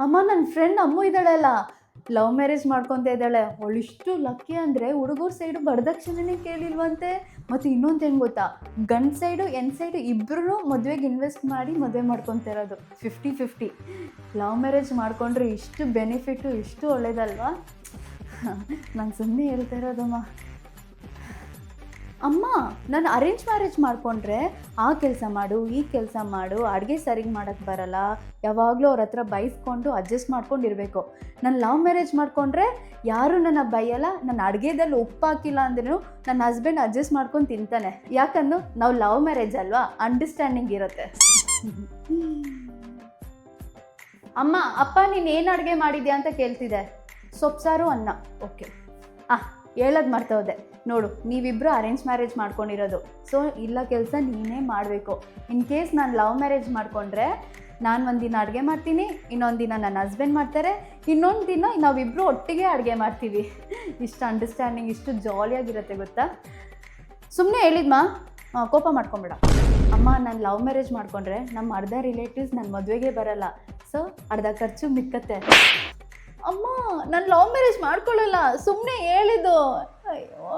ಅಮ್ಮ ನನ್ನ ಫ್ರೆಂಡ್ ಅಮ್ಮು ಇದ್ದಾಳಲ್ಲ, love marriage ಮಾಡ್ಕೊತ ಇದ್ದಾಳೆ. ಅವಳಿಷ್ಟು ಲಕ್ಕಿ ಅಂದರೆ ಹುಡುಗರ ಸೈಡು ವರದಕ್ಷಿಣೆನೇ ಕೇಳಿಲ್ವಂತೆ. ಮತ್ತು ಇನ್ನೊಂದು ಏನು ಗೊತ್ತಾ, ಗಂಡು ಸೈಡು ಹೆಣ್ಣು ಸೈಡು ಇಬ್ಬರೂ ಮದುವೆಗೆ ಇನ್ವೆಸ್ಟ್ ಮಾಡಿ ಮದುವೆ ಮಾಡ್ಕೊತ ಇರೋದು 50-50. ಲವ್ ಮ್ಯಾರೇಜ್ ಮಾಡಿಕೊಂಡ್ರೆ ಇಷ್ಟು ಬೆನಿಫಿಟ್ಟು, ಇಷ್ಟು ಒಳ್ಳೇದಲ್ವಾ? ನಾನು ಸುಮ್ಮನೆ ಹೇಳ್ತಾ ಇರೋದಮ್ಮ. ಅಮ್ಮ, ನಾನು ಅರೇಂಜ್ ಮ್ಯಾರೇಜ್ ಮಾಡಿಕೊಂಡ್ರೆ ಆ ಕೆಲಸ ಮಾಡು, ಈ ಕೆಲಸ ಮಾಡು, ಅಡುಗೆ ಸರಿಗೆ ಮಾಡೋಕ್ಕೆ ಬರಲ್ಲ, ಯಾವಾಗಲೂ ಅವ್ರ ಹತ್ರ ಬೈಸ್ಕೊಂಡು ಅಡ್ಜಸ್ಟ್ ಮಾಡ್ಕೊಂಡಿರಬೇಕು. ನಾನು ಲವ್ ಮ್ಯಾರೇಜ್ ಮಾಡಿಕೊಂಡ್ರೆ ಯಾರೂ ನನ್ನ ಬೈಯಲ್ಲ, ನನ್ನ ಅಡುಗೆದಲ್ಲಿ ಉಪ್ಪು ಹಾಕಿಲ್ಲ ಅಂದ್ರೂ ನನ್ನ ಹಸ್ಬೆಂಡ್ ಅಡ್ಜಸ್ಟ್ ಮಾಡ್ಕೊಂಡು ತಿಂತಾನೆ. ಯಾಕಂದ್ರೆ ನಾವು ಲವ್ ಮ್ಯಾರೇಜ್ ಅಲ್ವಾ, ಅಂಡರ್ಸ್ಟ್ಯಾಂಡಿಂಗ್ ಇರುತ್ತೆ. ಅಮ್ಮ, ಅಪ್ಪ ನೀನು ಏನು ಅಡುಗೆ ಮಾಡಿದ್ಯಾ ಅಂತ ಕೇಳ್ತಿದ್ದೆ. ಸೊಪ್ಪು ಸಾರು, ಅನ್ನ. ಓಕೆ. ಹೇಳೋದು ಮರ್ತೋದೆ ನೋಡು, ನೀವಿಬ್ಬರು ಅರೇಂಜ್ ಮ್ಯಾರೇಜ್ ಮಾಡ್ಕೊಂಡಿರೋದು. ಸೊ ಇಲ್ಲ ಕೆಲಸ ನೀನೇ ಮಾಡಬೇಕು. ಇನ್ ಕೇಸ್ ನಾನು ಲವ್ ಮ್ಯಾರೇಜ್ ಮಾಡಿಕೊಂಡ್ರೆ ನಾನು ಒಂದಿನ ಅಡುಗೆ ಮಾಡ್ತೀನಿ, ಇನ್ನೊಂದು ದಿನ ನನ್ನ ಹಸ್ಬೆಂಡ್ ಮಾಡ್ತಾರೆ, ಇನ್ನೊಂದು ದಿನ ನಾವಿಬ್ಬರು ಒಟ್ಟಿಗೆ ಅಡುಗೆ ಮಾಡ್ತೀವಿ. ಇಷ್ಟು ಅಂಡರ್ಸ್ಟ್ಯಾಂಡಿಂಗ್, ಇಷ್ಟು ಜಾಲಿಯಾಗಿರುತ್ತೆ ಗೊತ್ತಾ? ಸುಮ್ಮನೆ ಹೇಳಿದ್ಮಾ, ಕೋಪ ಮಾಡ್ಕೊಂಬೇಡ. ಅಮ್ಮ, ನಾನು ಲವ್ ಮ್ಯಾರೇಜ್ ಮಾಡಿಕೊಂಡ್ರೆ ನಮ್ಮ ಅರ್ಧ ರಿಲೇಟಿವ್ಸ್ ನನ್ನ ಮದುವೆಗೆ ಬರಲ್ಲ. ಸೊ ಅರ್ಧ ಖರ್ಚು ಮಿಕ್ಕತ್ತೆ. ಅಮ್ಮ, ನಾನು ಲವ್ ಮ್ಯಾರೇಜ್ ಮಾಡ್ಕೊಳ್ಳಲ್ಲ, ಸುಮ್ಮನೆ ಹೇಳಿದ್ದು. ಅಯ್ಯೋ.